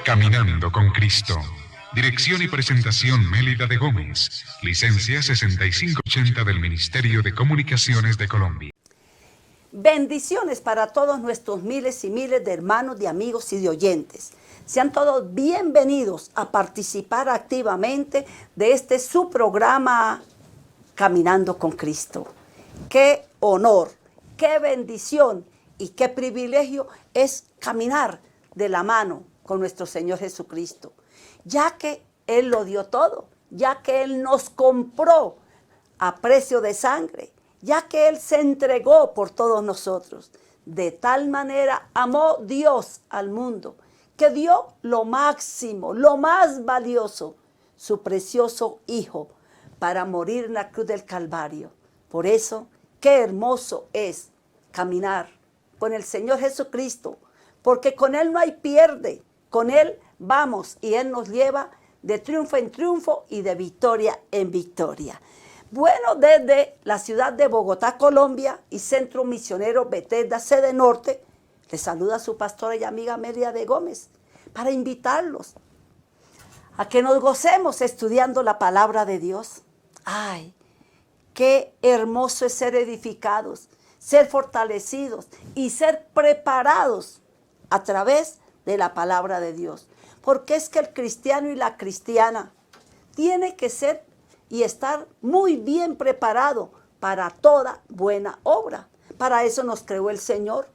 Caminando con Cristo. Dirección y presentación Mélida de Gómez. Licencia 6580 del Ministerio de Comunicaciones de Colombia. Bendiciones para todos nuestros miles y miles de hermanos, de amigos y de oyentes. Sean todos bienvenidos a participar activamente de este su programa Caminando con Cristo. Qué honor, qué bendición y qué privilegio es caminar de la mano con nuestro Señor Jesucristo, ya que Él lo dio todo, ya que Él nos compró a precio de sangre, ya que Él se entregó por todos nosotros. De tal manera amó Dios al mundo, que dio lo máximo, lo más valioso, su precioso Hijo, para morir en la cruz del Calvario. Por eso, qué hermoso es caminar con el Señor Jesucristo, porque con Él no hay pierde, con Él vamos y Él nos lleva de triunfo en triunfo y de victoria en victoria. Bueno, desde la ciudad de Bogotá, Colombia, y Centro Misionero Bethesda, sede norte, les saluda su pastora y amiga Mélida de Gómez, para invitarlos a que nos gocemos estudiando la palabra de Dios. ¡Ay! Qué hermoso es ser edificados, ser fortalecidos y ser preparados a través de la palabra de Dios. Porque es que el cristiano y la cristiana tiene que ser y estar muy bien preparado para toda buena obra. Para eso nos creó el Señor.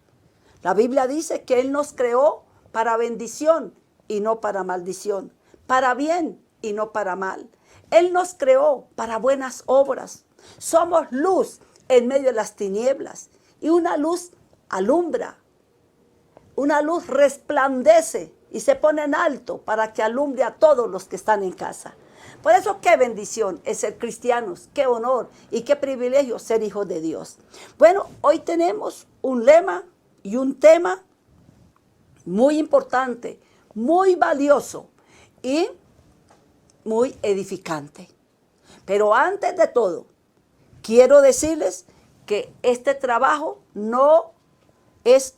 La Biblia dice que Él nos creó para bendición y no para maldición, para bien y no para mal. Él nos creó para buenas obras. Somos luz en medio de las tinieblas y una luz alumbra, una luz resplandece y se pone en alto para que alumbre a todos los que están en casa. Por eso qué bendición es ser cristianos, qué honor y qué privilegio ser hijos de Dios. Bueno, hoy tenemos un lema y un tema muy importante, muy valioso y muy edificante. Pero antes de todo, quiero decirles que este trabajo no es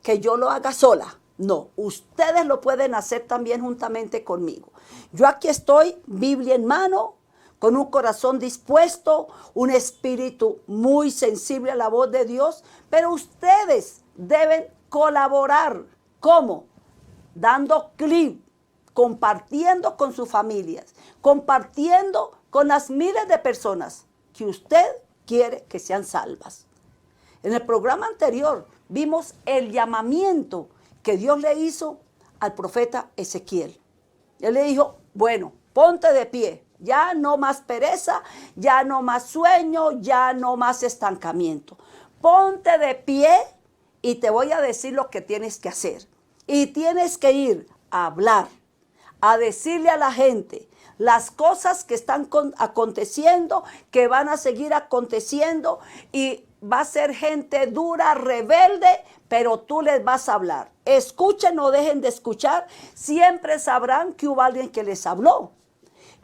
que yo lo haga sola. No, ustedes lo pueden hacer también juntamente conmigo. Yo aquí estoy, Biblia en mano, con un corazón dispuesto, un espíritu muy sensible a la voz de Dios, pero ustedes deben colaborar. ¿Cómo? Dando clic, compartiendo con sus familias, compartiendo con las miles de personas que usted quiere que sean salvas. En el programa anterior vimos el llamamiento que Dios le hizo al profeta Ezequiel. Él le dijo, bueno, ponte de pie, ya no más pereza, ya no más sueño, ya no más estancamiento. Ponte de pie y te voy a decir lo que tienes que hacer. Y tienes que ir a hablar, a decirle a la gente las cosas que están aconteciendo, que van a seguir aconteciendo, y va a ser gente dura, rebelde, pero tú les vas a hablar. Escuchen o dejen de escuchar, siempre sabrán que hubo alguien que les habló.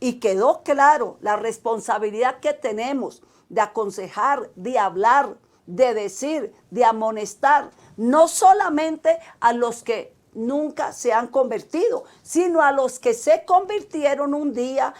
Y quedó claro la responsabilidad que tenemos de aconsejar, de hablar, de decir, de amonestar, no solamente a los que nunca se han convertido, sino a los que se convirtieron un día,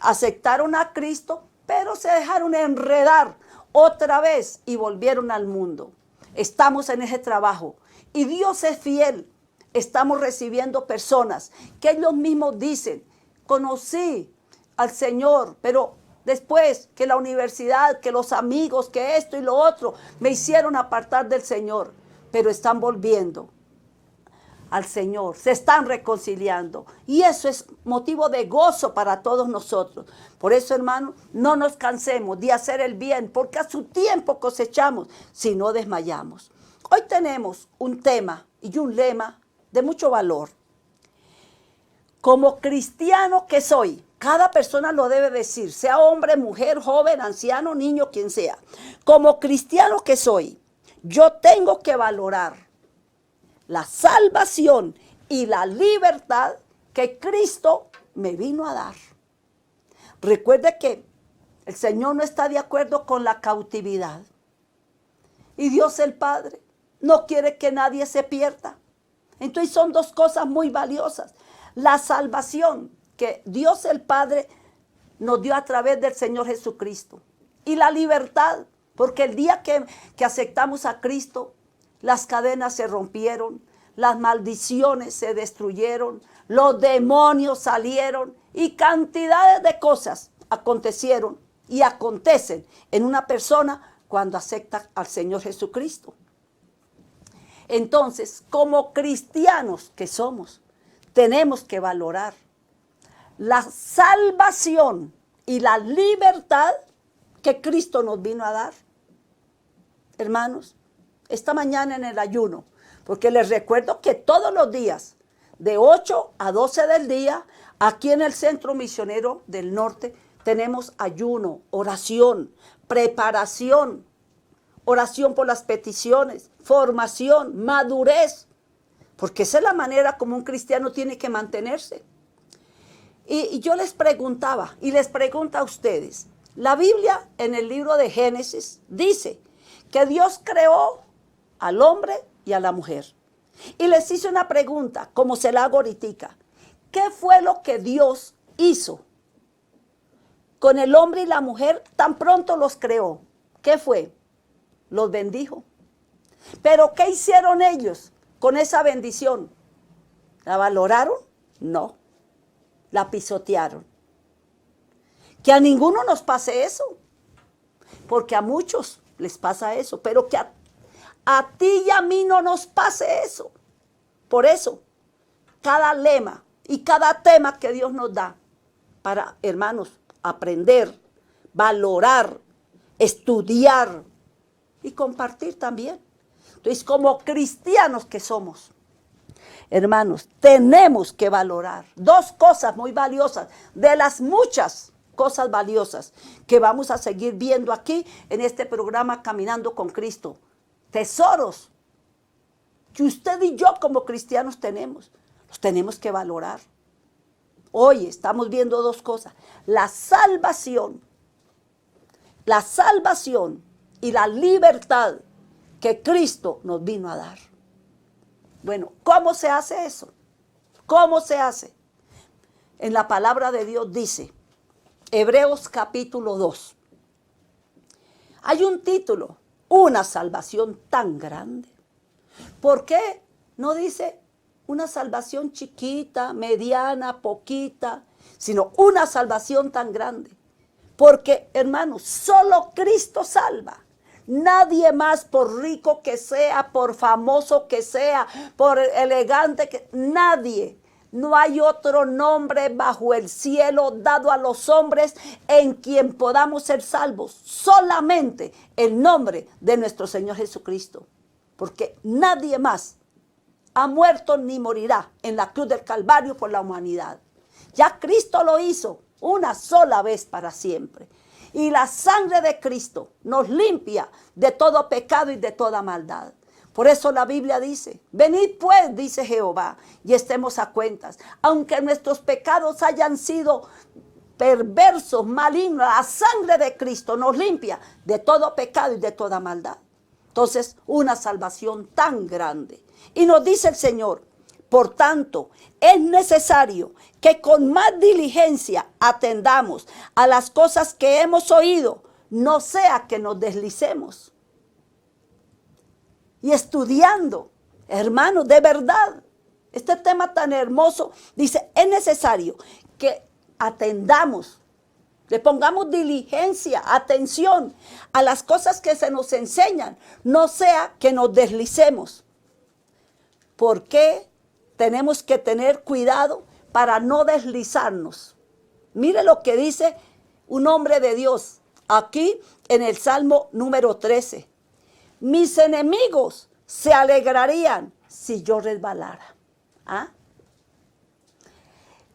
aceptaron a Cristo, pero se dejaron enredar otra vez y volvieron al mundo. Estamos en ese trabajo y Dios es fiel. Estamos recibiendo personas que ellos mismos dicen, conocí al Señor, pero después que la universidad, que los amigos, que esto y lo otro, me hicieron apartar del Señor, pero están volviendo al Señor, se están reconciliando, y eso es motivo de gozo para todos nosotros. Por eso, hermano, no nos cansemos de hacer el bien, porque a su tiempo cosechamos si no desmayamos. Hoy tenemos un tema y un lema de mucho valor. Como cristiano que soy, cada persona lo debe decir, sea hombre, mujer, joven, anciano, niño, quien sea. Como cristiano que soy, yo tengo que valorar la salvación y la libertad que Cristo me vino a dar. Recuerde que el Señor no está de acuerdo con la cautividad. Y Dios el Padre no quiere que nadie se pierda. Entonces son dos cosas muy valiosas. La salvación que Dios el Padre nos dio a través del Señor Jesucristo. Y la libertad, porque el día que aceptamos a Cristo, las cadenas se rompieron, las maldiciones se destruyeron, los demonios salieron y cantidades de cosas acontecieron y acontecen en una persona cuando acepta al Señor Jesucristo. Entonces, como cristianos que somos, tenemos que valorar la salvación y la libertad que Cristo nos vino a dar. Hermanos, esta mañana en el ayuno, porque les recuerdo que todos los días, de 8 a 12 del día, aquí en el Centro Misionero del Norte, tenemos ayuno, oración, preparación, oración por las peticiones, formación, madurez, porque esa es la manera como un cristiano tiene que mantenerse. Y yo les preguntaba, y les pregunto a ustedes, la Biblia en el libro de Génesis dice que Dios creó al hombre y a la mujer. Y les hice una pregunta, como se la hago ahorita. ¿Qué fue lo que Dios hizo con el hombre y la mujer tan pronto los creó? ¿Qué fue? Los bendijo. ¿Pero qué hicieron ellos con esa bendición? ¿La valoraron? No. La pisotearon. Que a ninguno nos pase eso, porque a muchos les pasa eso, pero que a ti y a mí no nos pase eso. Por eso, cada lema y cada tema que Dios nos da para, hermanos, aprender, valorar, estudiar y compartir también. Entonces, como cristianos que somos, hermanos, tenemos que valorar dos cosas muy valiosas, de las muchas cosas valiosas que vamos a seguir viendo aquí en este programa Caminando con Cristo. Tesoros que usted y yo como cristianos tenemos, los tenemos que valorar. Hoy estamos viendo dos cosas, la salvación y la libertad que Cristo nos vino a dar. Bueno, ¿cómo se hace eso? ¿Cómo se hace? En la palabra de Dios dice, Hebreos capítulo 2. Hay un título, una salvación tan grande. ¿Por qué no dice una salvación chiquita, mediana, poquita, sino una salvación tan grande? Porque, hermanos, solo Cristo salva. Nadie más, por rico que sea, por famoso que sea, por elegante que nadie. No hay otro nombre bajo el cielo dado a los hombres en quien podamos ser salvos. Solamente el nombre de nuestro Señor Jesucristo. Porque nadie más ha muerto ni morirá en la cruz del Calvario por la humanidad. Ya Cristo lo hizo una sola vez para siempre. Y la sangre de Cristo nos limpia de todo pecado y de toda maldad. Por eso la Biblia dice, venid pues, dice Jehová, y estemos a cuentas. Aunque nuestros pecados hayan sido perversos, malignos, la sangre de Cristo nos limpia de todo pecado y de toda maldad. Entonces, una salvación tan grande. Y nos dice el Señor, por tanto, es necesario que con más diligencia atendamos a las cosas que hemos oído, no sea que nos deslicemos. Y estudiando, hermanos, de verdad, este tema tan hermoso, dice, es necesario que atendamos, le pongamos diligencia, atención a las cosas que se nos enseñan, no sea que nos deslicemos. ¿Por qué tenemos que tener cuidado para no deslizarnos? Mire lo que dice un hombre de Dios aquí en el Salmo número 13. Mis enemigos se alegrarían si yo resbalara. ¿Ah?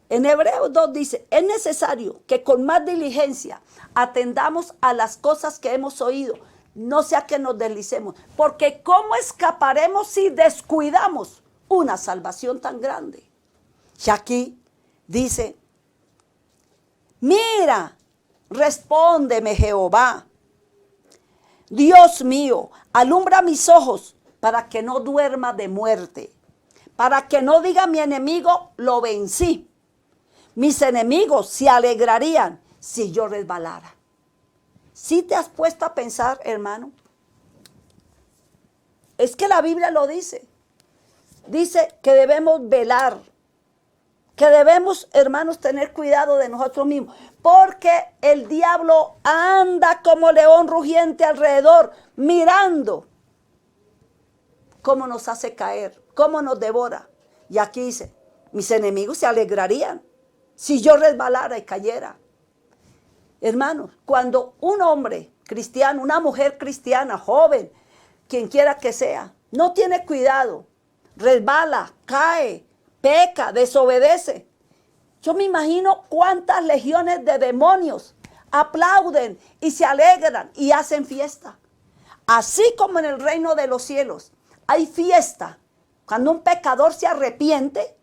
En Hebreos 2 dice, es necesario que con más diligencia atendamos a las cosas que hemos oído, no sea que nos deslicemos, porque ¿cómo escaparemos si descuidamos una salvación tan grande? Y aquí dice, mira, respóndeme Jehová, Dios mío, alumbra mis ojos para que no duerma de muerte, para que no diga mi enemigo, lo vencí. Mis enemigos se alegrarían si yo resbalara. ¿Sí te has puesto a pensar, hermano? Es que la Biblia lo dice. Dice que debemos velar, que debemos, hermanos, tener cuidado de nosotros mismos, porque el diablo anda como león rugiente alrededor, mirando cómo nos hace caer, cómo nos devora. Y aquí dice, mis enemigos se alegrarían si yo resbalara y cayera. Hermanos, cuando un hombre cristiano, una mujer cristiana, joven, quien quiera que sea, no tiene cuidado, resbala, cae, peca, desobedece. Yo me imagino cuántas legiones de demonios aplauden y se alegran y hacen fiesta. Así como en el reino de los cielos hay fiesta cuando un pecador se arrepiente,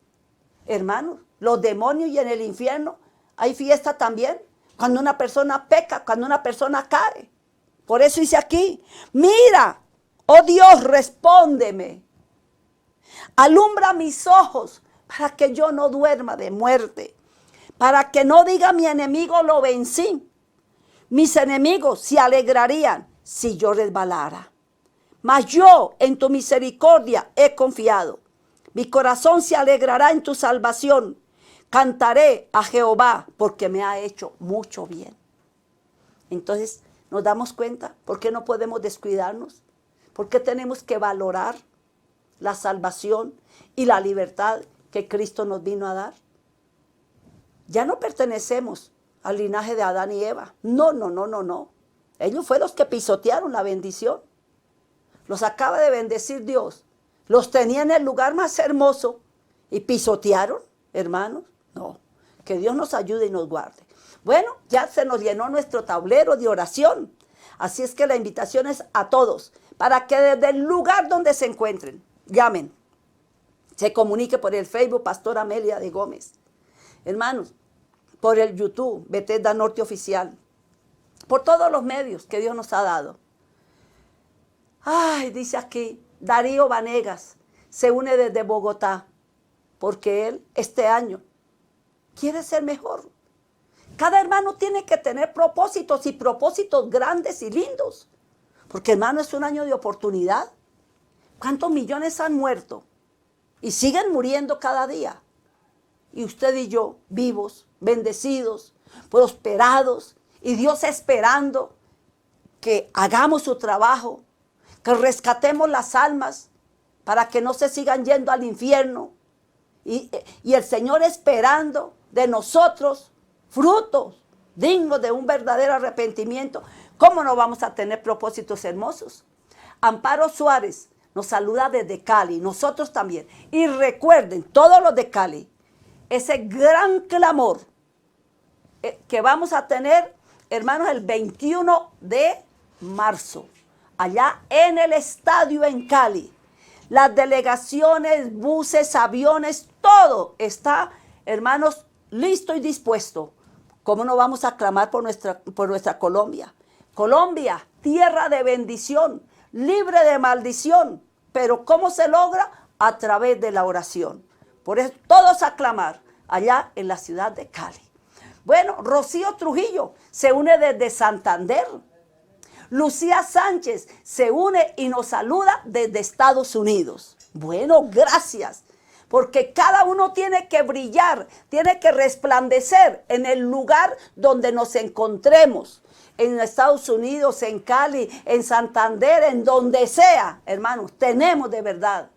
hermanos, los demonios y en el infierno hay fiesta también cuando una persona peca, cuando una persona cae. Por eso dice aquí, mira, oh Dios, respóndeme. Alumbra mis ojos para que yo no duerma de muerte, para que no diga mi enemigo lo vencí. Mis enemigos se alegrarían si yo resbalara. Mas yo en tu misericordia he confiado. Mi corazón se alegrará en tu salvación. Cantaré a Jehová porque me ha hecho mucho bien. Entonces nos damos cuenta por qué no podemos descuidarnos, por qué tenemos que valorar la salvación y la libertad que Cristo nos vino a dar. Ya no pertenecemos al linaje de Adán y Eva. No. Ellos fueron los que pisotearon la bendición. Los acaba de bendecir Dios. Los tenía en el lugar más hermoso y pisotearon, hermanos. No, que Dios nos ayude y nos guarde. Bueno, ya se nos llenó nuestro tablero de oración. Así es que la invitación es a todos, para que desde el lugar donde se encuentren, llamen, se comunique por el Facebook Pastora Amelia de Gómez. Hermanos, por el YouTube, Bethesda Norte Oficial, por todos los medios que Dios nos ha dado. Ay, dice aquí, Darío Vanegas se une desde Bogotá, porque él este año quiere ser mejor. Cada hermano tiene que tener propósitos y propósitos grandes y lindos, porque hermano es un año de oportunidad. ¿Cuántos millones han muerto? Y siguen muriendo cada día. Y usted y yo, vivos, bendecidos, prosperados, y Dios esperando que hagamos su trabajo, que rescatemos las almas para que no se sigan yendo al infierno. Y el Señor esperando de nosotros frutos dignos de un verdadero arrepentimiento. ¿Cómo no vamos a tener propósitos hermosos? Amparo Suárez nos saluda desde Cali, nosotros también. Y recuerden, todos los de Cali, ese gran clamor que vamos a tener, hermanos, el 21 de marzo, allá en el estadio en Cali. Las delegaciones, buses, aviones, todo está, hermanos, listo y dispuesto. ¿Cómo no vamos a clamar por nuestra Colombia? Colombia, tierra de bendición, libre de maldición. Pero ¿cómo se logra? A través de la oración. Por eso todos a clamar allá en la ciudad de Cali. Bueno, Rocío Trujillo se une desde Santander. Lucía Sánchez se une y nos saluda desde Estados Unidos. Bueno, gracias. Porque cada uno tiene que brillar, tiene que resplandecer en el lugar donde nos encontremos. En Estados Unidos, en Cali, en Santander, en donde sea, hermanos, tenemos de verdad.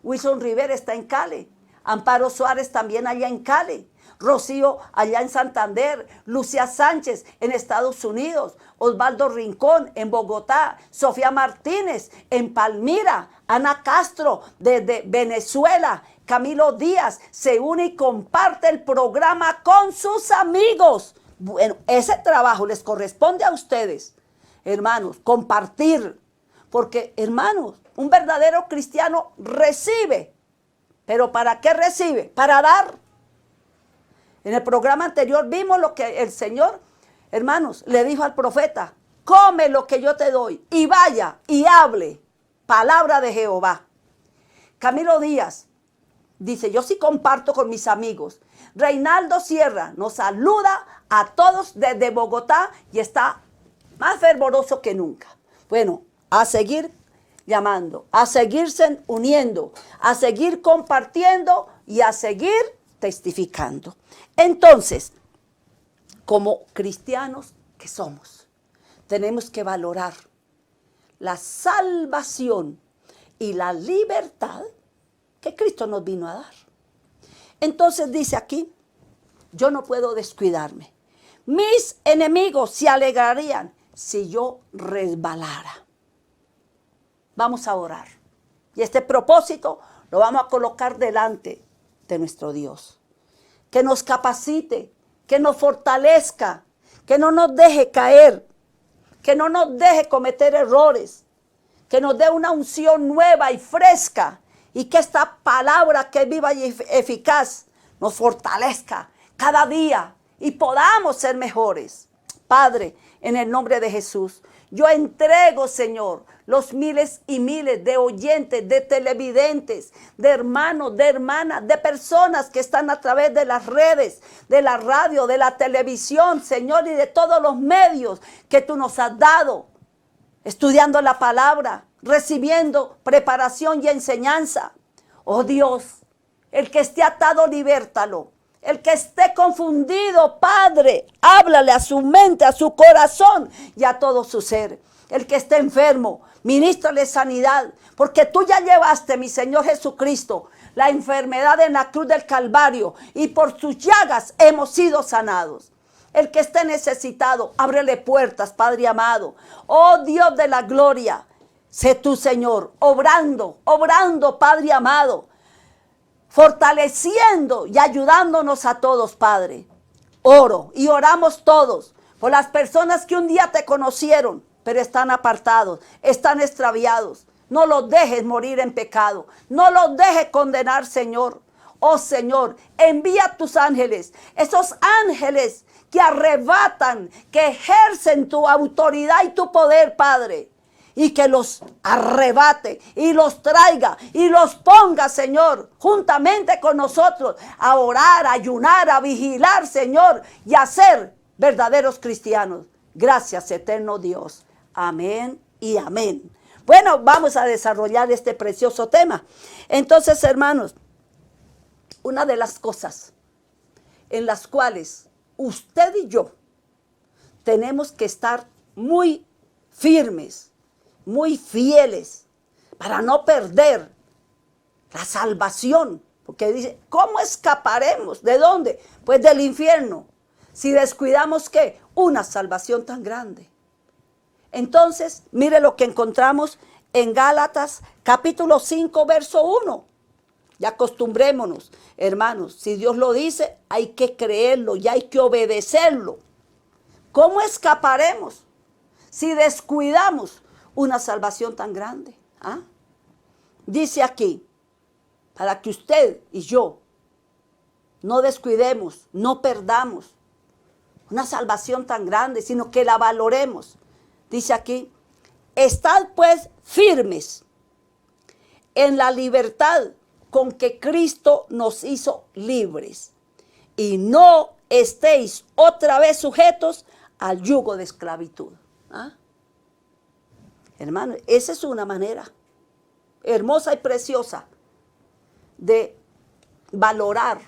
Wilson Rivera está en Cali. Amparo Suárez también allá en Cali. Rocío allá en Santander. Lucía Sánchez en Estados Unidos. Osvaldo Rincón en Bogotá. Sofía Martínez en Palmira. Ana Castro desde Venezuela. Camilo Díaz se une y comparte el programa con sus amigos. Bueno, ese trabajo les corresponde a ustedes, hermanos, compartir. Porque, hermanos, un verdadero cristiano recibe. ¿Pero para qué recibe? Para dar. En el programa anterior vimos lo que el Señor, hermanos, le dijo al profeta: come lo que yo te doy y vaya y hable palabra de Jehová. Camilo Díaz Dice, yo sí comparto con mis amigos. Reinaldo Sierra nos saluda a todos desde Bogotá y está más fervoroso que nunca. Bueno, a seguir llamando, a seguirse uniendo, a seguir compartiendo y a seguir testificando. Entonces, como cristianos que somos, tenemos que valorar la salvación y la libertad que Cristo nos vino a dar. Entonces dice aquí, yo no puedo descuidarme. Mis enemigos se alegrarían si yo resbalara. Vamos a orar. Y este propósito lo vamos a colocar delante de nuestro Dios. Que nos capacite, que nos fortalezca, que no nos deje caer, que no nos deje cometer errores, que nos dé una unción nueva y fresca y que esta palabra que es viva y eficaz nos fortalezca cada día y podamos ser mejores. Padre, en el nombre de Jesús, yo entrego, Señor, los miles y miles de oyentes, de televidentes, de hermanos, de hermanas, de personas que están a través de las redes, de la radio, de la televisión, Señor, y de todos los medios que tú nos has dado, estudiando la palabra, recibiendo preparación y enseñanza. Oh Dios, el que esté atado, libértalo. El que esté confundido, Padre, háblale a su mente, a su corazón y a todo su ser. El que esté enfermo, ministrale sanidad, porque tú ya llevaste, mi Señor Jesucristo, la enfermedad en la cruz del Calvario y por sus llagas hemos sido sanados. El que esté necesitado, ábrele puertas, Padre amado. Oh Dios de la gloria, sé tú, Señor, obrando, Padre amado, fortaleciendo y ayudándonos a todos, Padre. Oro y oramos todos por las personas que un día te conocieron, pero están apartados, están extraviados. No los dejes morir en pecado, no los dejes condenar, Señor. Oh Señor, envía tus ángeles, esos ángeles que arrebatan, que ejercen tu autoridad y tu poder, Padre. Y que los arrebate y los traiga y los ponga, Señor, juntamente con nosotros a orar, a ayunar, a vigilar, Señor, y a ser verdaderos cristianos. Gracias, eterno Dios. Amén y amén. Bueno, vamos a desarrollar este precioso tema. Entonces, hermanos, una de las cosas en las cuales usted y yo tenemos que estar muy firmes, muy fieles, para no perder la salvación. Porque dice, ¿cómo escaparemos? ¿De dónde? Pues del infierno. Si descuidamos, ¿qué? Una salvación tan grande. Entonces, mire lo que encontramos en Gálatas capítulo 5, verso 1. Ya acostumbrémonos, hermanos, si Dios lo dice, hay que creerlo y hay que obedecerlo. ¿Cómo escaparemos si descuidamos una salvación tan grande? ¿Ah? Dice aquí, para que usted y yo no descuidemos, no perdamos una salvación tan grande, sino que la valoremos. Dice aquí, estad pues firmes en la libertad con que Cristo nos hizo libres, y no estéis otra vez sujetos al yugo de esclavitud. ¿Ah? Hermano, esa es una manera hermosa y preciosa de valorar,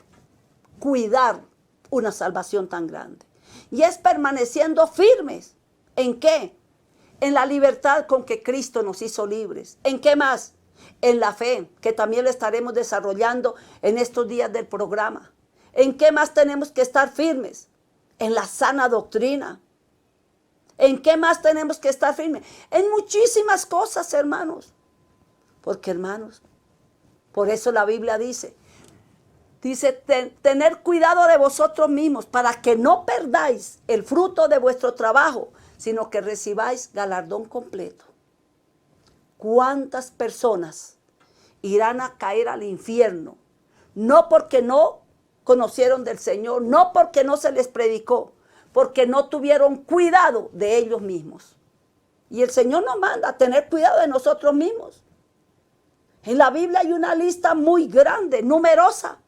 cuidar una salvación tan grande. Y es permaneciendo firmes. ¿En qué? En la libertad con que Cristo nos hizo libres. ¿En qué más? En la fe, que también lo estaremos desarrollando en estos días del programa. ¿En qué más tenemos que estar firmes? En la sana doctrina. ¿En qué más tenemos que estar firmes? En muchísimas cosas, hermanos. Porque, hermanos, por eso la Biblia dice, tener cuidado de vosotros mismos para que no perdáis el fruto de vuestro trabajo, sino que recibáis galardón completo. ¿Cuántas personas irán a caer al infierno? No porque no conocieron del Señor, no porque no se les predicó, porque no tuvieron cuidado de ellos mismos. Y el Señor nos manda a tener cuidado de nosotros mismos. En la Biblia hay una lista muy grande, numerosa,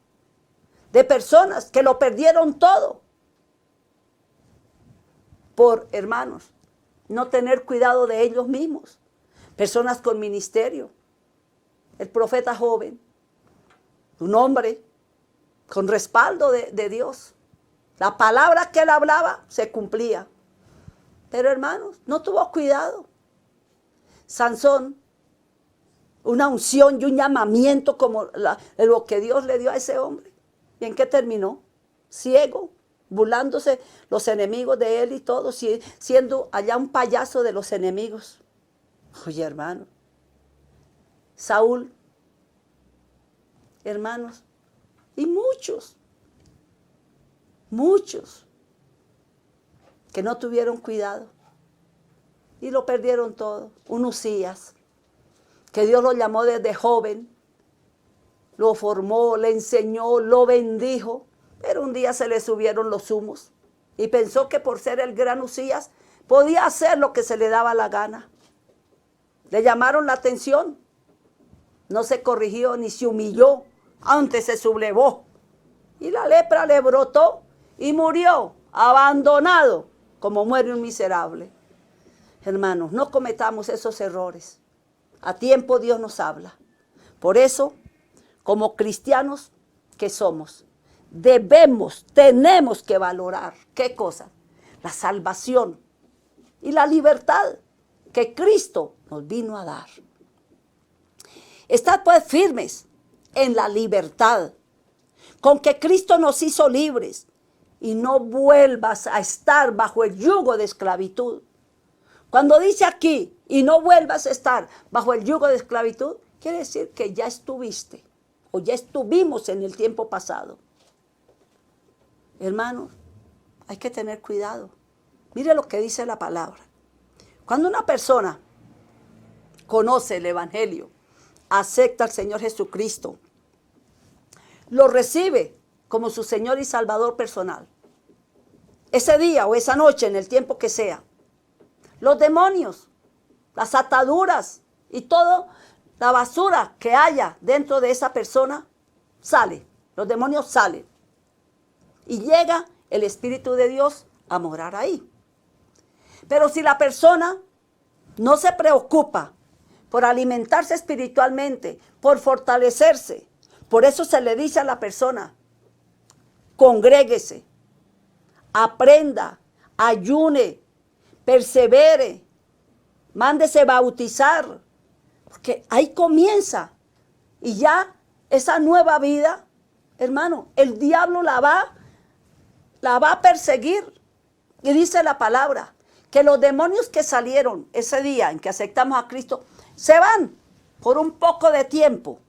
de personas que lo perdieron todo por, hermanos, no tener cuidado de ellos mismos. Personas con ministerio. El profeta joven, un hombre con respaldo de Dios. La palabra que él hablaba se cumplía. Pero hermanos, no tuvo cuidado. Sansón, una unción y un llamamiento como lo que Dios le dio a ese hombre. ¿Y en qué terminó? Ciego, burlándose los enemigos de él y todo, siendo allá un payaso de los enemigos. Oye, hermano, Saúl, hermanos, y muchos que no tuvieron cuidado y lo perdieron todo. Un Uzías, que Dios lo llamó desde joven, lo formó, le enseñó, lo bendijo, pero un día se le subieron los humos y pensó que por ser el gran Uzías podía hacer lo que se le daba la gana. Le llamaron la atención, no se corrigió ni se humilló, antes se sublevó y la lepra le brotó y murió abandonado como muere un miserable. Hermanos, no cometamos esos errores. A tiempo Dios nos habla. Por eso, como cristianos que somos, tenemos que valorar, ¿qué cosa? La salvación y la libertad que Cristo nos vino a dar. Estad pues firmes en la libertad con que Cristo nos hizo libres y no vuelvas a estar bajo el yugo de esclavitud. Cuando dice aquí, y no vuelvas a estar bajo el yugo de esclavitud, quiere decir que ya estuviste o ya estuvimos en el tiempo pasado. Hermanos, hay que tener cuidado. Mire lo que dice la palabra. Cuando una persona conoce el Evangelio, acepta al Señor Jesucristo, lo recibe como su Señor y Salvador personal, ese día o esa noche, en el tiempo que sea, los demonios, las ataduras y toda la basura que haya dentro de esa persona sale. Los demonios salen. Y llega el Espíritu de Dios a morar ahí. Pero si la persona no se preocupa por alimentarse espiritualmente, por fortalecerse, por eso se le dice a la persona, congréguese, aprenda, ayune, persevere, mándese bautizar, porque ahí comienza. Y ya esa nueva vida, hermano, el diablo la va a perseguir. Y dice la palabra, que los demonios que salieron ese día en que aceptamos a Cristo, se van por un poco de tiempo.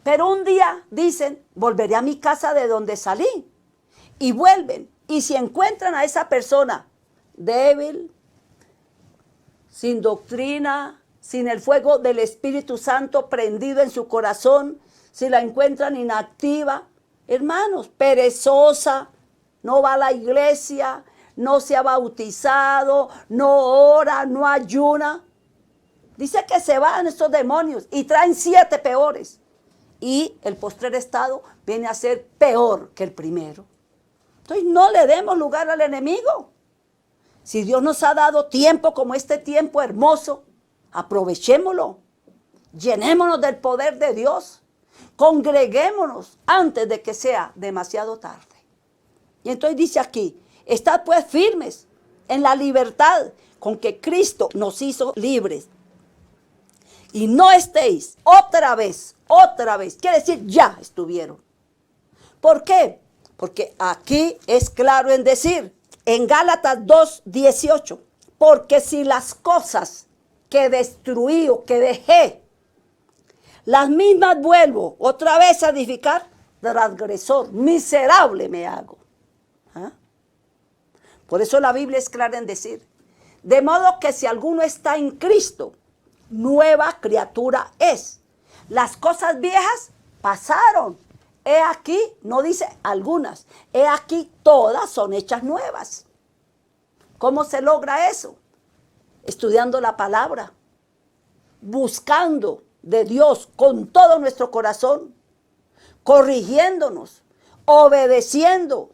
Pero un día dicen, volveré a mi casa de donde salí. Y vuelven. Y si encuentran a esa persona débil, sin doctrina, sin el fuego del Espíritu Santo prendido en su corazón, si la encuentran inactiva, hermanos, perezosa, no va a la iglesia, no se ha bautizado, no ora, no ayuna. Dice que se van estos demonios y traen 7 peores. Y el postrer estado viene a ser peor que el primero. Entonces no le demos lugar al enemigo. Si Dios nos ha dado tiempo como este tiempo hermoso, aprovechémoslo. Llenémonos del poder de Dios. Congreguémonos antes de que sea demasiado tarde. Y entonces dice aquí, estad pues firmes en la libertad con que Cristo nos hizo libres. Y no estéis otra vez, quiere decir ya estuvieron. ¿Por qué? Porque aquí es claro en decir, en Gálatas 2:18, porque si las cosas que destruí o que dejé, las mismas vuelvo otra vez a edificar, transgresor, miserable me hago. ¿Ah? Por eso la Biblia es clara en decir, de modo que si alguno está en Cristo, nueva criatura es. Las cosas viejas pasaron. He aquí, no dice algunas, he aquí todas son hechas nuevas. ¿Cómo se logra eso? Estudiando la palabra, buscando de Dios con todo nuestro corazón, corrigiéndonos, obedeciendo,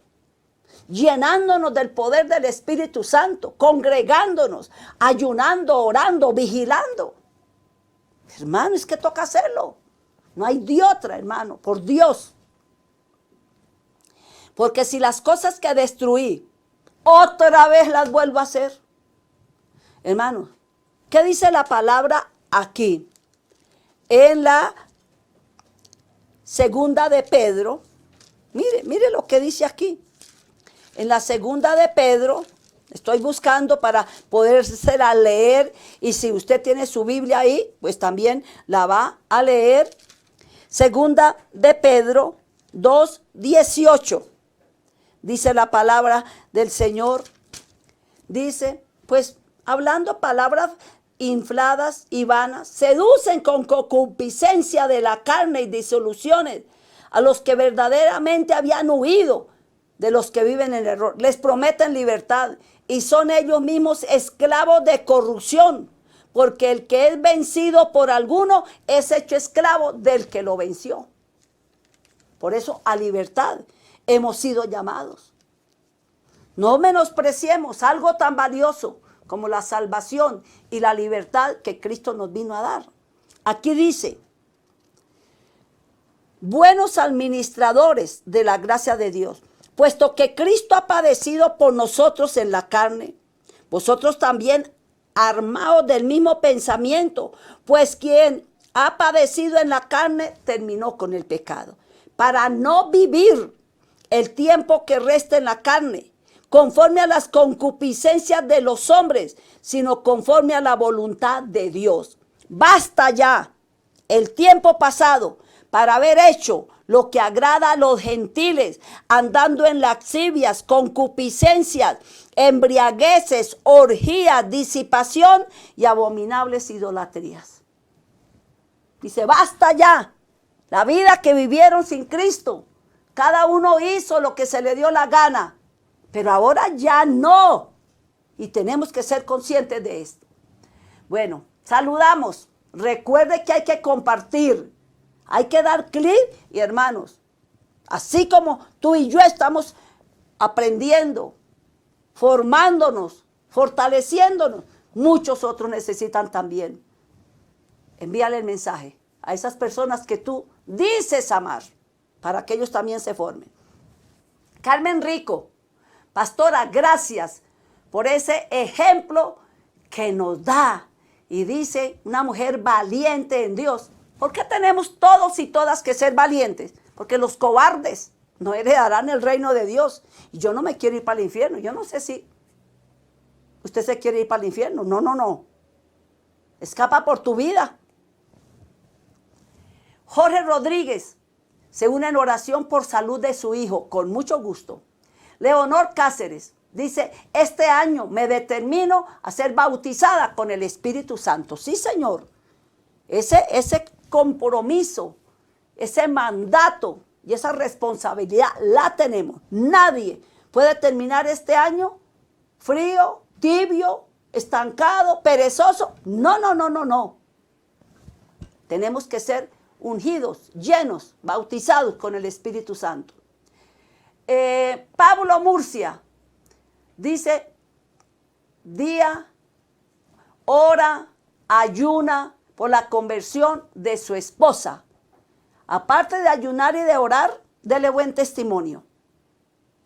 llenándonos del poder del Espíritu Santo, congregándonos, ayunando, orando, vigilando. Hermano, es que toca hacerlo. No hay de otra, hermano, por Dios. Porque si las cosas que destruí, otra vez las vuelvo a hacer. Hermano, ¿qué dice la palabra aquí? En la segunda de Pedro, mire lo que dice aquí. En la segunda de Pedro, estoy buscando para podérsela leer, y si usted tiene su Biblia ahí, pues también la va a leer. Segunda de Pedro 2:18, dice la palabra del Señor. Dice, pues hablando palabras infladas y vanas, seducen con concupiscencia de la carne y disoluciones a los que verdaderamente habían huido de los que viven en error. Les prometen libertad y son ellos mismos esclavos de corrupción, porque el que es vencido por alguno es hecho esclavo del que lo venció. Por eso a libertad hemos sido llamados. No menospreciemos algo tan valioso como la salvación y la libertad que Cristo nos vino a dar. Aquí dice, buenos administradores de la gracia de Dios, puesto que Cristo ha padecido por nosotros en la carne, vosotros también armados del mismo pensamiento, pues quien ha padecido en la carne terminó con el pecado, para no vivir el tiempo que resta en la carne, conforme a las concupiscencias de los hombres, sino conforme a la voluntad de Dios. Basta ya el tiempo pasado para haber hecho lo que agrada a los gentiles, andando en lascivias, concupiscencias, embriagueces, orgías, disipación y abominables idolatrías. Dice, basta ya. La vida que vivieron sin Cristo, cada uno hizo lo que se le dio la gana, pero ahora ya no. Y tenemos que ser conscientes de esto. Bueno, saludamos. Recuerde que hay que compartir. Hay que dar clic y hermanos, así como tú y yo estamos aprendiendo, formándonos, fortaleciéndonos, muchos otros necesitan también. Envíale el mensaje a esas personas que tú dices amar, para que ellos también se formen. Carmen Rico, pastora, gracias por ese ejemplo que nos da. Y dice, una mujer valiente en Dios. ¿Por qué tenemos todos y todas que ser valientes? Porque los cobardes no heredarán el reino de Dios. Y yo no me quiero ir para el infierno. Yo no sé si usted se quiere ir para el infierno. No, no, no. Escapa por tu vida. Jorge Rodríguez se une en oración por salud de su hijo, con mucho gusto. Leonor Cáceres dice, este año me determino a ser bautizada con el Espíritu Santo. Sí, Señor. Ese compromiso, ese mandato y esa responsabilidad la tenemos. Nadie puede terminar este año frío, tibio, estancado, perezoso. No, no, no, no, no. Tenemos que ser ungidos, llenos, bautizados con el Espíritu Santo. Pablo Murcia dice, día, hora, ayuna por la conversión de su esposa. Aparte de ayunar y de orar, dele buen testimonio.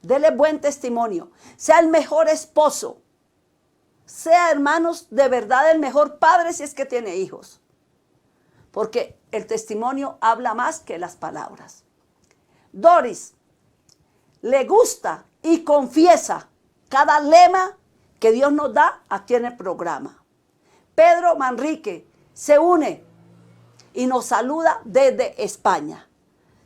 Dele buen testimonio. Sea el mejor esposo. Sea, hermanos, de verdad el mejor padre si es que tiene hijos. Porque el testimonio habla más que las palabras. Doris le gusta y confiesa cada lema que Dios nos da aquí en el programa. Pedro Manrique se une y nos saluda desde España.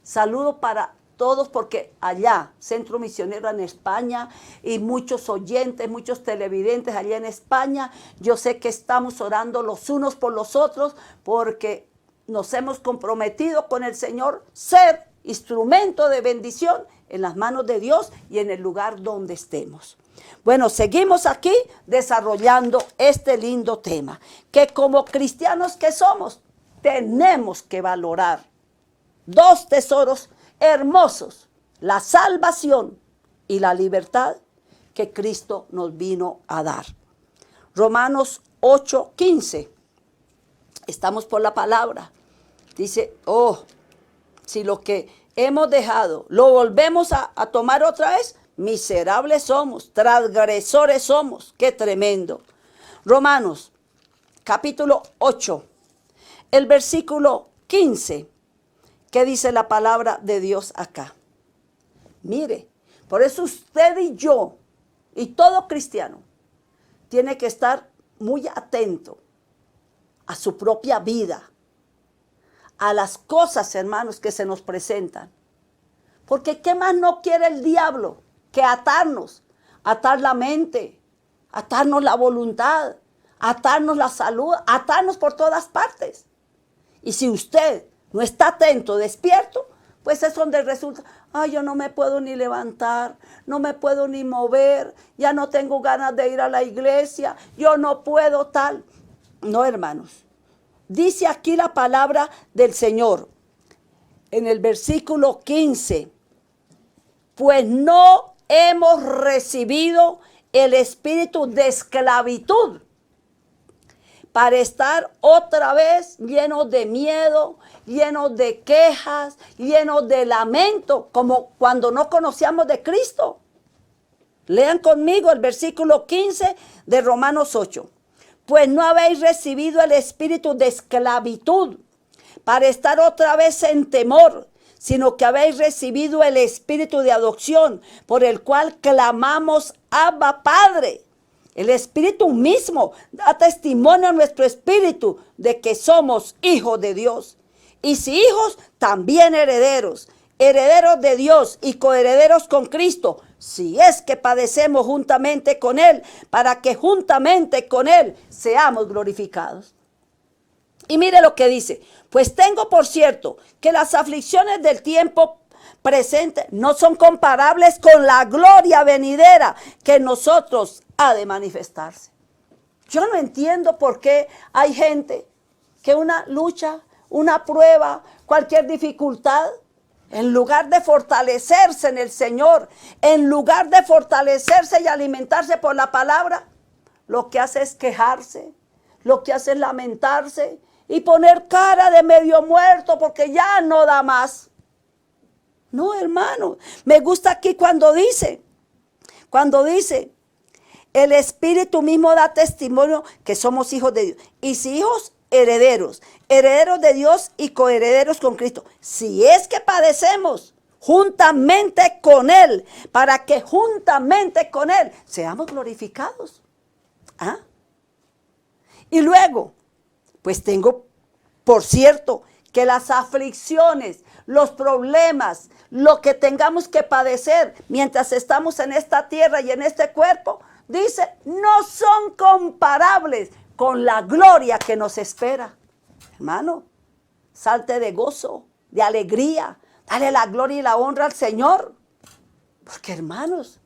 Saludo para todos porque allá, Centro Misionero en España, y muchos oyentes, muchos televidentes allá en España, yo sé que estamos orando los unos por los otros porque nos hemos comprometido con el Señor ser instrumento de bendición en las manos de Dios y en el lugar donde estemos. Bueno, seguimos aquí desarrollando este lindo tema, que como cristianos que somos, tenemos que valorar dos tesoros hermosos, la salvación y la libertad que Cristo nos vino a dar. Romanos 8:15. Estamos por la palabra. Dice, si lo que hemos dejado lo volvemos a tomar otra vez, miserables somos, transgresores somos. Qué tremendo. Romanos capítulo 8, el versículo 15. ¿Qué dice la palabra de Dios acá? Mire, por eso usted y yo, y todo cristiano, tiene que estar muy atento a su propia vida, a las cosas, hermanos, que se nos presentan. Porque ¿qué más no quiere el diablo que atarnos? Atar la mente, atarnos la voluntad, atarnos la salud, atarnos por todas partes. Y si usted no está atento, despierto, pues es donde resulta, yo no me puedo ni levantar, no me puedo ni mover, ya no tengo ganas de ir a la iglesia, yo no puedo tal. No, hermanos. Dice aquí la palabra del Señor en el versículo 15. Pues no hemos recibido el espíritu de esclavitud para estar otra vez llenos de miedo, llenos de quejas, llenos de lamento, como cuando no conocíamos de Cristo. Lean conmigo el versículo 15 de Romanos 8. Pues no habéis recibido el espíritu de esclavitud para estar otra vez en temor, sino que habéis recibido el espíritu de adopción, por el cual clamamos, Abba, Padre. El espíritu mismo da testimonio a nuestro espíritu de que somos hijos de Dios. Y si hijos, también herederos, herederos de Dios y coherederos con Cristo, si es que padecemos juntamente con Él, para que juntamente con Él seamos glorificados. Y mire lo que dice, pues tengo por cierto que las aflicciones del tiempo presente no son comparables con la gloria venidera que en nosotros ha de manifestarse. Yo no entiendo por qué hay gente que una lucha, una prueba, cualquier dificultad, en lugar de fortalecerse en el Señor, en lugar de fortalecerse y alimentarse por la palabra, lo que hace es quejarse, lo que hace es lamentarse y poner cara de medio muerto porque ya no da más. No, hermano, me gusta aquí cuando dice, el Espíritu mismo da testimonio que somos hijos de Dios. Y si hijos, herederos, herederos de Dios y coherederos con Cristo. Si es que padecemos juntamente con Él, para que juntamente con Él seamos glorificados. Y luego, pues tengo, por cierto, que las aflicciones, los problemas, lo que tengamos que padecer mientras estamos en esta tierra y en este cuerpo, dice, no son comparables con la gloria que nos espera. Hermano, salte de gozo, de alegría, dale la gloria y la honra al Señor. Porque, hermanos,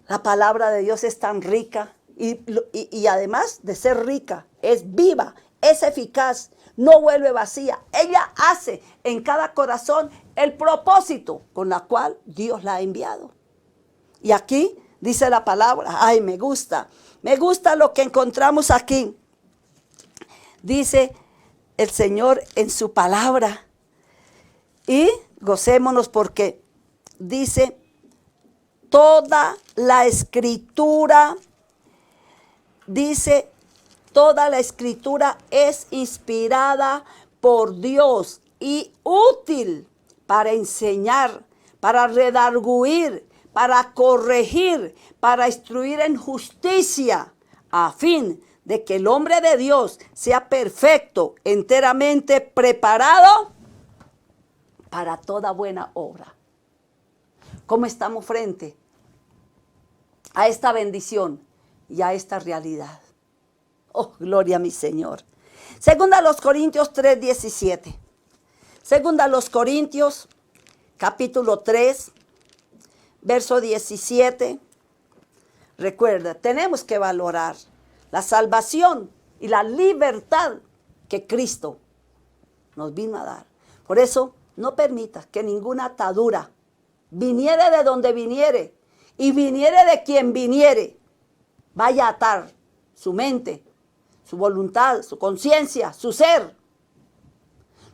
la palabra de Dios es tan rica y además de ser rica, es viva, es eficaz, no vuelve vacía. Ella hace en cada corazón el propósito con la cual Dios la ha enviado. Y aquí dice la palabra, me gusta lo que encontramos aquí. Dice el Señor en su palabra. Y gocémonos porque dice, toda la escritura es inspirada por Dios y útil para enseñar, para redarguir, para corregir, para instruir en justicia, a fin de que el hombre de Dios sea perfecto, enteramente preparado para toda buena obra. ¿Cómo estamos frente a esta bendición y a esta realidad? Oh, gloria a mi Señor. Segunda a los Corintios 3:17. Segunda a los Corintios, capítulo 3, verso 17. Recuerda, tenemos que valorar la salvación y la libertad que Cristo nos vino a dar. Por eso, no permitas que ninguna atadura viniere de donde viniere y viniere de quien viniere, vaya a atar su mente, su voluntad, su conciencia, su ser.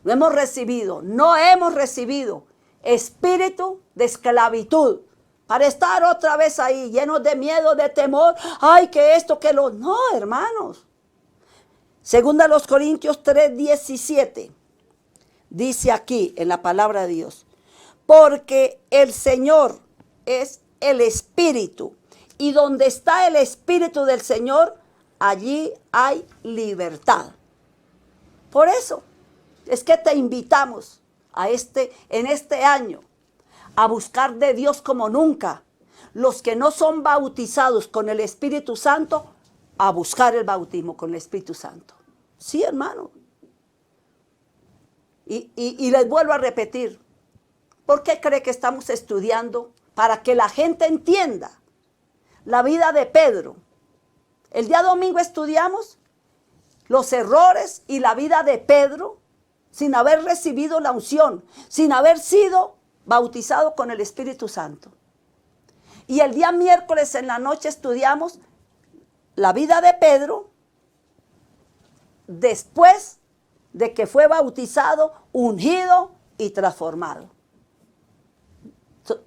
No hemos recibido espíritu de esclavitud para estar otra vez ahí, llenos de miedo, de temor. Ay, que esto, que lo... No, hermanos. Segunda a los Corintios 3:17. Dice aquí en la palabra de Dios. Porque el Señor es el Espíritu. Y donde está el Espíritu del Señor, allí hay libertad. Por eso es que te invitamos en este año a buscar de Dios como nunca. Los que no son bautizados con el Espíritu Santo, a buscar el bautismo con el Espíritu Santo. Sí, hermano. Y les vuelvo a repetir. ¿Por qué cree que estamos estudiando? Para que la gente entienda la vida de Pedro. El día domingo estudiamos los errores y la vida de Pedro sin haber recibido la unción, sin haber sido bautizado con el Espíritu Santo. Y el día miércoles en la noche estudiamos la vida de Pedro después de que fue bautizado, ungido y transformado.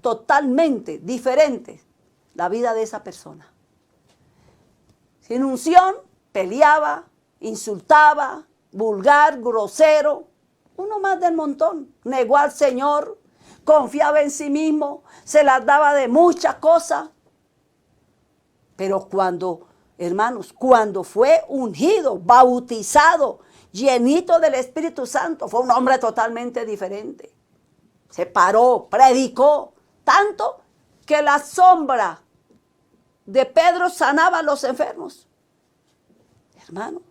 Totalmente diferente la vida de esa persona. Sin unción, peleaba, insultaba, vulgar, grosero, uno más del montón. Negó al Señor, confiaba en sí mismo, se las daba de muchas cosas. Pero hermanos, cuando fue ungido, bautizado, llenito del Espíritu Santo, fue un hombre totalmente diferente. Se paró, predicó, tanto que la sombra de Pedro sanaba a los enfermos. Hermano,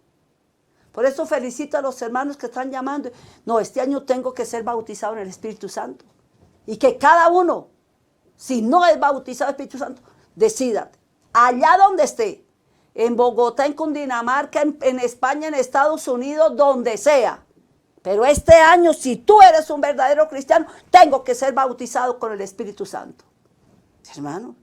por eso felicito a los hermanos que están llamando. No, este año tengo que ser bautizado en el Espíritu Santo. Y que cada uno, si no es bautizado en el Espíritu Santo, decídate. Allá donde esté, en Bogotá, en Cundinamarca, en España, en Estados Unidos, donde sea. Pero este año, si tú eres un verdadero cristiano, tengo que ser bautizado con el Espíritu Santo. Hermano,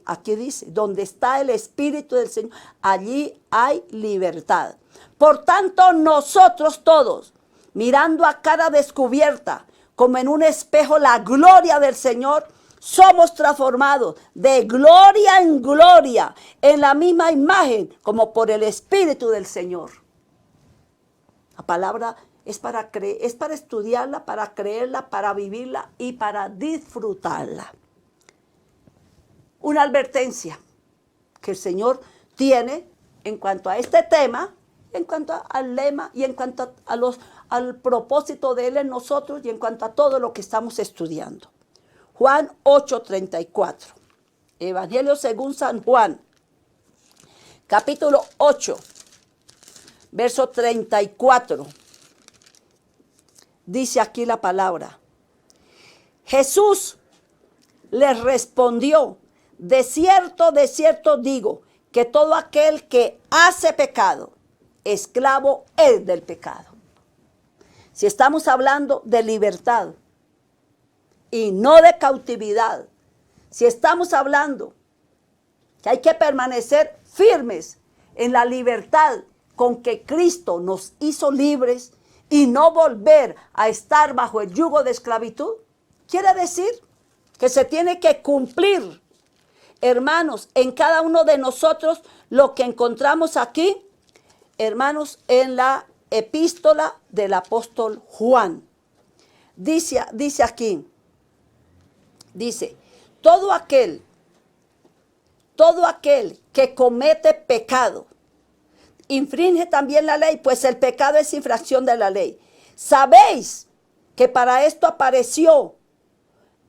aquí dice, donde está el Espíritu del Señor, allí hay libertad. Por tanto, nosotros todos, mirando a cara descubierta, como en un espejo la gloria del Señor, somos transformados de gloria en gloria, en la misma imagen, como por el Espíritu del Señor. La palabra es para estudiarla, para creerla, para vivirla y para disfrutarla. Una advertencia que el Señor tiene en cuanto a este tema, en cuanto al lema y en cuanto al propósito de Él en nosotros y en cuanto a todo lo que estamos estudiando. Juan 8:34. Evangelio según San Juan, capítulo 8, verso 34. Dice aquí la palabra. Jesús les respondió: de cierto digo, que todo aquel que hace pecado, esclavo es del pecado. Si estamos hablando de libertad y no de cautividad, si estamos hablando que hay que permanecer firmes en la libertad con que Cristo nos hizo libres y no volver a estar bajo el yugo de esclavitud, quiere decir que se tiene que cumplir, hermanos, en cada uno de nosotros lo que encontramos aquí, hermanos, en la epístola del apóstol Juan. Dice aquí, todo aquel que comete pecado, infringe también la ley, pues el pecado es infracción de la ley. Sabéis que para esto apareció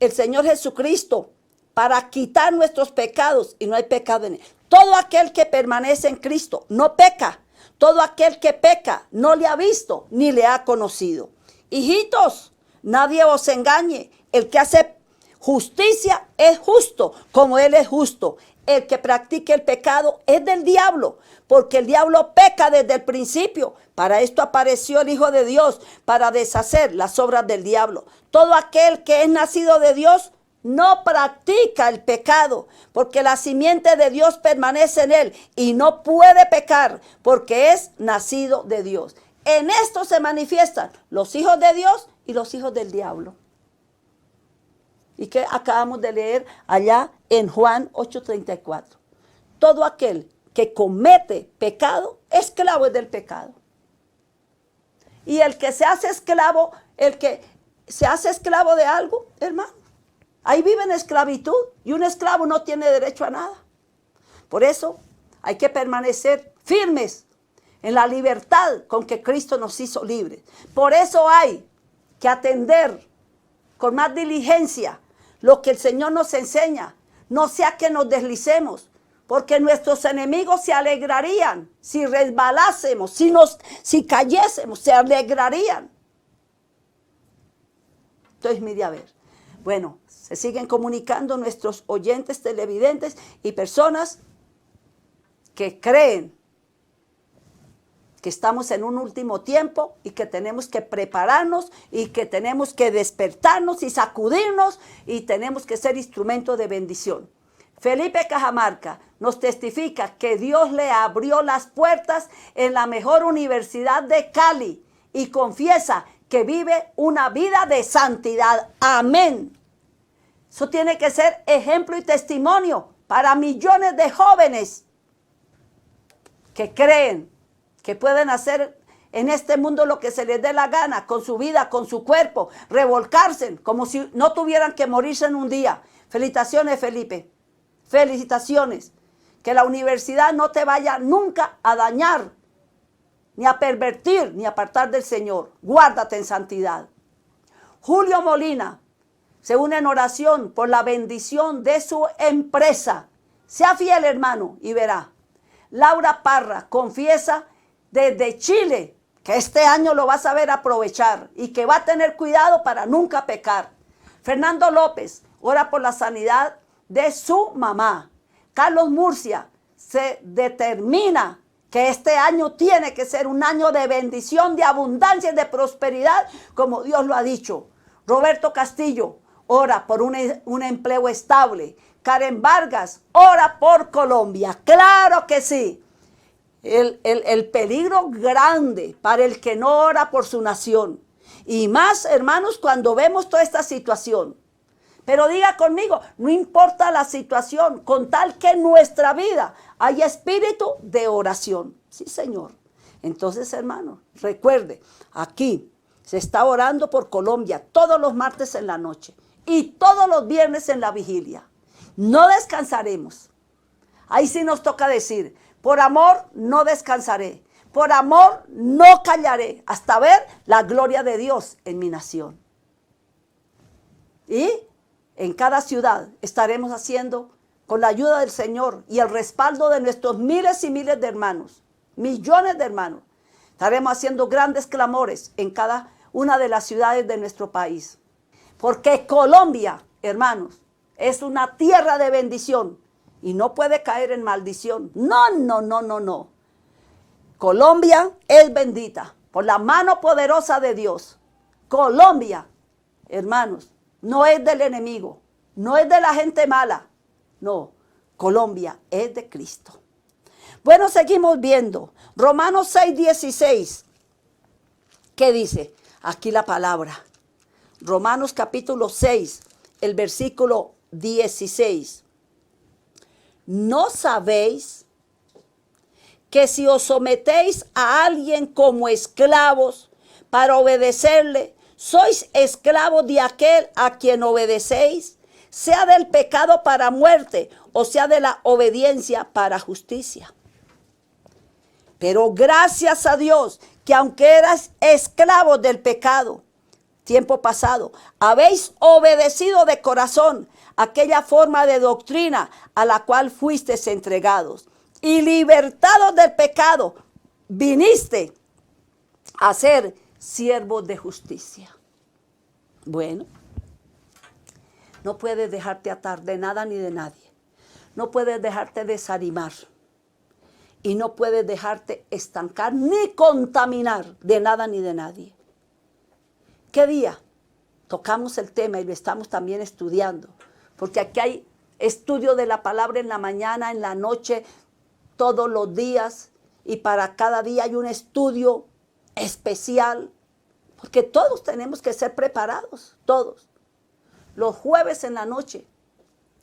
el Señor Jesucristo, para quitar nuestros pecados, y no hay pecado en él. Todo aquel que permanece en Cristo no peca. Todo aquel que peca no le ha visto ni le ha conocido. Hijitos, nadie os engañe. El que hace justicia es justo, como Él es justo. el que practique el pecado es del diablo, porque el diablo peca desde el principio. Para esto apareció el Hijo de Dios, para deshacer las obras del diablo. Todo aquel que es nacido de Dios no practica el pecado, porque la simiente de Dios permanece en él y no puede pecar, porque es nacido de Dios. En esto se manifiestan los hijos de Dios y los hijos del diablo. Y que acabamos de leer allá en Juan 8:34. Todo aquel que comete pecado, esclavo es del pecado. Y el que se hace esclavo, el que se hace esclavo de algo, hermano, ahí vive en esclavitud y un esclavo no tiene derecho a nada. Por eso hay que permanecer firmes en la libertad con que Cristo nos hizo libres. Por eso hay que atender con más diligencia lo que el Señor nos enseña. No sea que nos deslicemos, porque nuestros enemigos se alegrarían si resbalásemos, si cayésemos, se alegrarían. Entonces, mire a ver. Bueno, se siguen comunicando nuestros oyentes, televidentes y personas que creen que estamos en un último tiempo y que tenemos que prepararnos y que tenemos que despertarnos y sacudirnos y tenemos que ser instrumento de bendición. Felipe Cajamarca nos testifica que Dios le abrió las puertas en la mejor universidad de Cali y confiesa que vive una vida de santidad. Amén. Eso tiene que ser ejemplo y testimonio para millones de jóvenes que creen que pueden hacer en este mundo lo que se les dé la gana, con su vida, con su cuerpo, revolcarse como si no tuvieran que morirse en un día. Felicitaciones, Felipe. Felicitaciones. Que la universidad no te vaya nunca a dañar, ni a pervertir, ni a apartar del Señor. Guárdate en santidad. Julio Molina se une en oración por la bendición de su empresa. Sea fiel, hermano, y verá. Laura Parra confiesa desde Chile que este año lo va a saber aprovechar y que va a tener cuidado para nunca pecar. Fernando López ora por la sanidad de su mamá. Carlos Murcia se determina que este año tiene que ser un año de bendición, de abundancia y de prosperidad, como Dios lo ha dicho. Roberto Castillo ora por un empleo estable. Karen Vargas ora por Colombia. Claro que sí. El peligro grande para el que no ora por su nación. Y más, hermanos, cuando vemos toda esta situación. Pero diga conmigo, no importa la situación, con tal que en nuestra vida haya espíritu de oración. Sí, Señor. Entonces, hermanos, recuerde, aquí se está orando por Colombia todos los martes en la noche y todos los viernes en la vigilia. No descansaremos. Ahí sí nos toca decir, por amor no descansaré, por amor no callaré, hasta ver la gloria de Dios en mi nación. Y en cada ciudad estaremos haciendo, con la ayuda del Señor y el respaldo de nuestros miles y miles de hermanos, millones de hermanos, estaremos haciendo grandes clamores en cada una de las ciudades de nuestro país. Porque Colombia, hermanos, es una tierra de bendición y no puede caer en maldición. No, no, no, no, no. Colombia es bendita por la mano poderosa de Dios. Colombia, hermanos, no es del enemigo, no es de la gente mala. No, Colombia es de Cristo. Bueno, seguimos viendo. Romanos 6:16. ¿Qué dice? Aquí la palabra. Romanos capítulo 6, el versículo 16. ¿No sabéis que si os sometéis a alguien como esclavos para obedecerle, sois esclavos de aquel a quien obedecéis, sea del pecado para muerte o sea de la obediencia para justicia? Pero gracias a Dios que aunque eras esclavos del pecado, tiempo pasado, habéis obedecido de corazón aquella forma de doctrina a la cual fuisteis entregados. Y libertados del pecado, viniste a ser siervos de justicia. Bueno, no puedes dejarte atar de nada ni de nadie. No puedes dejarte desanimar. Y no puedes dejarte estancar ni contaminar de nada ni de nadie. ¿Qué día? Tocamos el tema y lo estamos también estudiando. Porque aquí hay estudio de la palabra en la mañana, en la noche, todos los días. Y para cada día hay un estudio especial. Porque todos tenemos que ser preparados, todos. Los jueves en la noche.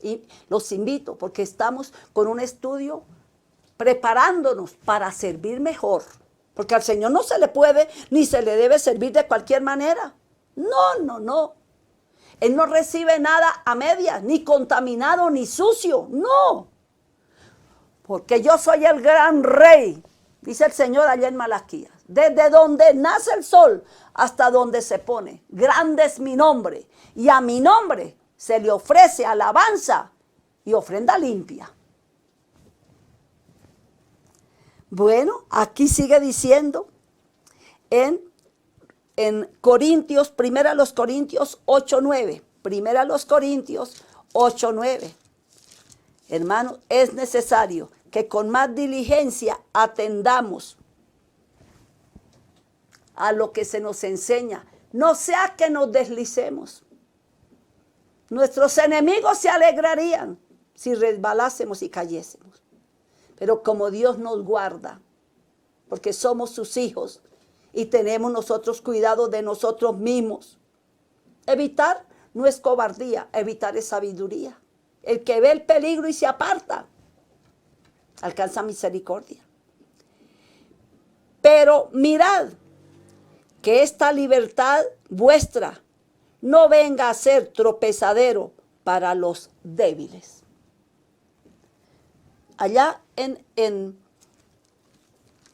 Y los invito porque estamos con un estudio preparándonos para servir mejor. Porque al Señor no se le puede ni se le debe servir de cualquier manera. No, no, no. Él no recibe nada a medias, ni contaminado, ni sucio. No. Porque yo soy el gran rey, dice el Señor allá en Malaquías. Desde donde nace el sol hasta donde se pone. Grande es mi nombre. Y a mi nombre se le ofrece alabanza y ofrenda limpia. Bueno, aquí sigue diciendo en Corintios, primera a los Corintios 8:9. Primera a los Corintios 8:9. Hermano, es necesario que con más diligencia atendamos a lo que se nos enseña. No sea que nos deslicemos. Nuestros enemigos se alegrarían si resbalásemos y cayésemos. Pero como Dios nos guarda, porque somos sus hijos y tenemos nosotros cuidado de nosotros mismos. Evitar no es cobardía, evitar es sabiduría. El que ve el peligro y se aparta, alcanza misericordia. Pero mirad que esta libertad vuestra no venga a ser tropezadero para los débiles. Allá en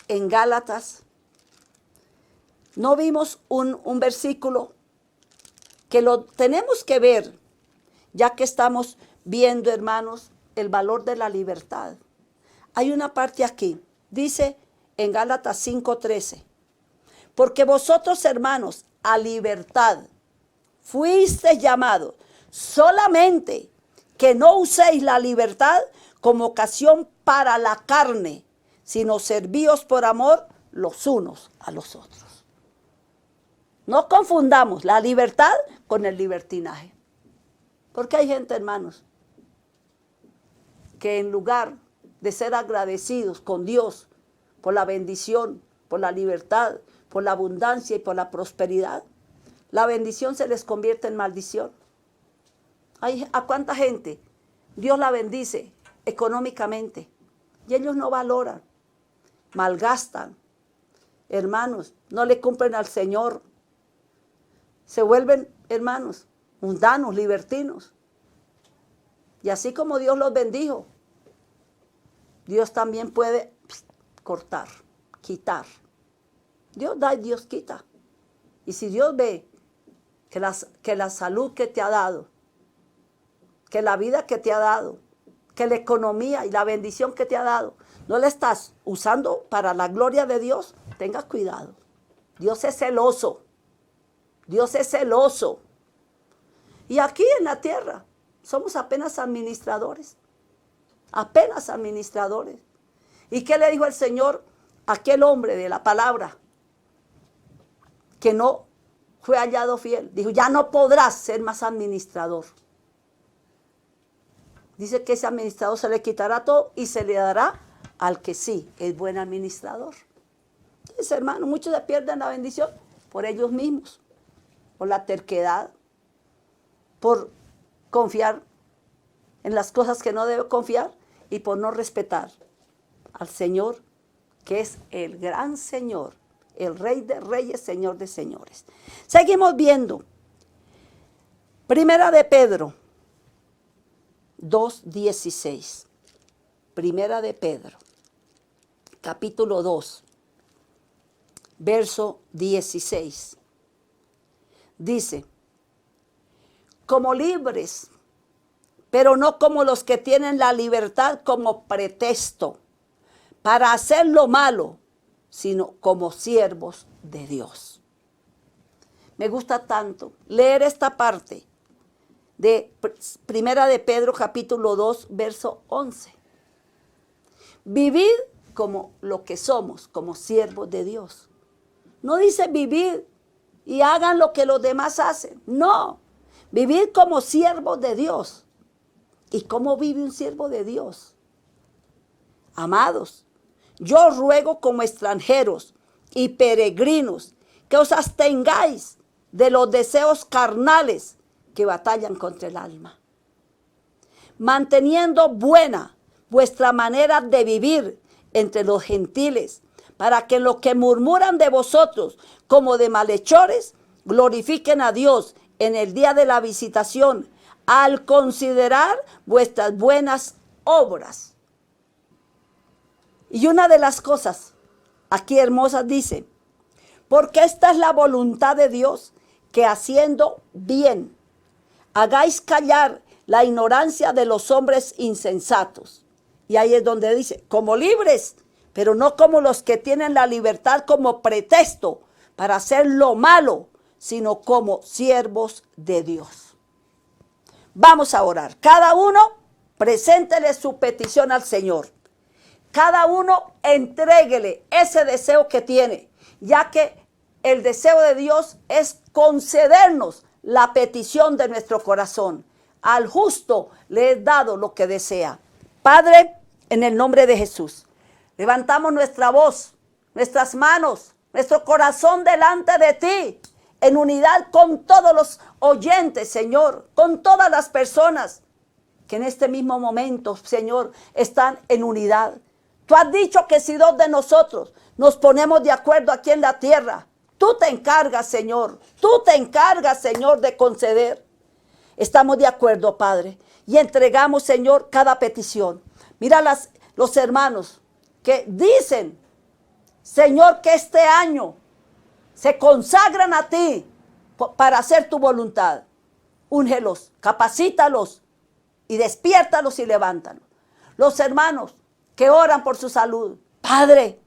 Gálatas, no vimos un versículo que lo tenemos que ver, ya que estamos viendo, hermanos, el valor de la libertad. Hay una parte aquí, dice en Gálatas 5:13, porque vosotros, hermanos, a libertad fuisteis llamados, solamente que no uséis la libertad como ocasión para la carne, sino servíos por amor los unos a los otros. No confundamos la libertad con el libertinaje. Porque hay gente, hermanos, que en lugar de ser agradecidos con Dios por la bendición, por la libertad, por la abundancia y por la prosperidad, la bendición se les convierte en maldición. ¿A cuánta gente Dios la bendice económicamente y ellos no valoran, malgastan? Hermanos, no le cumplen al Señor. Se vuelven, hermanos, mundanos, libertinos. Y así como Dios los bendijo, Dios también puede cortar, quitar. Dios da y Dios quita. Y si Dios ve que la salud que te ha dado, que la vida que te ha dado, que la economía y la bendición que te ha dado, no la estás usando para la gloria de Dios, tenga cuidado. Dios es celoso. Dios es celoso. Y aquí en la tierra somos apenas administradores. Apenas administradores. ¿Y qué le dijo el Señor a aquel hombre de la palabra que no fue hallado fiel? Dijo, ya no podrás ser más administrador. Dice que ese administrador se le quitará todo y se le dará al que sí es buen administrador. Entonces, hermano, muchos se pierden la bendición por ellos mismos, por la terquedad, por confiar en las cosas que no debe confiar y por no respetar al Señor, que es el gran Señor, el Rey de Reyes, Señor de Señores. Seguimos viendo. Primera de Pedro 2:16. Primera de Pedro, capítulo 2, verso 16. Dice, como libres, pero no como los que tienen la libertad como pretexto para hacer lo malo, sino como siervos de Dios. Me gusta tanto leer esta parte de Primera de Pedro capítulo 2, verso 11. Vivid como lo que somos, como siervos de Dios. No dice vivir y hagan lo que los demás hacen. No, vivir como siervos de Dios. ¿Y cómo vive un siervo de Dios? Amados, yo ruego como extranjeros y peregrinos que os abstengáis de los deseos carnales que batallan contra el alma, manteniendo buena vuestra manera de vivir entre los gentiles, para que los que murmuran de vosotros como de malhechores glorifiquen a Dios en el día de la visitación, al considerar vuestras buenas obras. Y una de las cosas aquí hermosas dice, porque esta es la voluntad de Dios, que haciendo bien hagáis callar la ignorancia de los hombres insensatos. Y ahí es donde dice, como libres, pero no como los que tienen la libertad como pretexto para hacer lo malo, sino como siervos de Dios. Vamos a orar. Cada uno preséntele su petición al Señor. Cada uno entréguele ese deseo que tiene, ya que el deseo de Dios es concedernos la petición de nuestro corazón. Al justo le es dado lo que desea. Padre, en el nombre de Jesús, levantamos nuestra voz, nuestras manos, nuestro corazón delante de ti, en unidad con todos los oyentes, Señor, con todas las personas que en este mismo momento, Señor, están en unidad. Tú has dicho que si dos de nosotros nos ponemos de acuerdo aquí en la tierra, tú te encargas, Señor, de conceder. Estamos de acuerdo, Padre, y entregamos, Señor, cada petición. Mira los hermanos que dicen, Señor, que este año se consagran a ti para hacer tu voluntad. Úngelos, capacítalos y despiértalos y levántalos. Los hermanos que oran por su salud, Padre,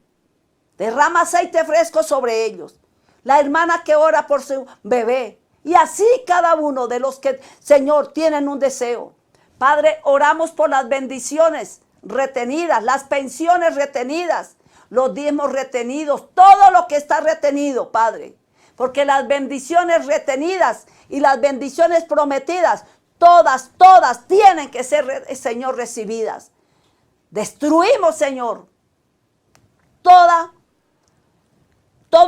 derrama aceite fresco sobre ellos. La hermana que ora por su bebé. Y así cada uno de los que, Señor, tienen un deseo. Padre, oramos por las bendiciones retenidas, las pensiones retenidas, los diezmos retenidos, todo lo que está retenido, Padre. Porque las bendiciones retenidas y las bendiciones prometidas, todas tienen que ser, Señor, recibidas. Destruimos, Señor, todo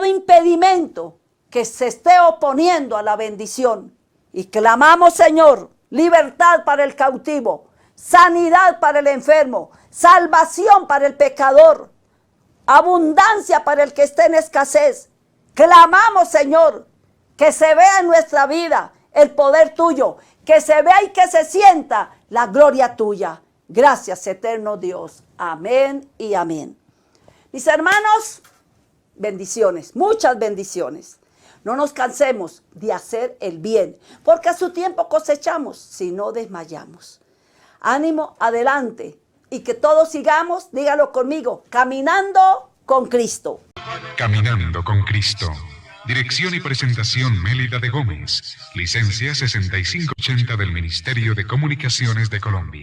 impedimento que se esté oponiendo a la bendición. Y clamamos, Señor, libertad para el cautivo, sanidad para el enfermo, salvación para el pecador, abundancia para el que esté en escasez. Clamamos, Señor, que se vea en nuestra vida el poder tuyo, que se vea y que se sienta la gloria tuya. Gracias, eterno Dios. Amén y amén. Mis hermanos, bendiciones, muchas bendiciones. No nos cansemos de hacer el bien, porque a su tiempo cosechamos si no desmayamos. Ánimo, adelante, y que todos sigamos, dígalo conmigo, caminando con Cristo. Caminando con Cristo. Dirección y presentación Mélida de Gómez. Licencia 6580 del Ministerio de Comunicaciones de Colombia.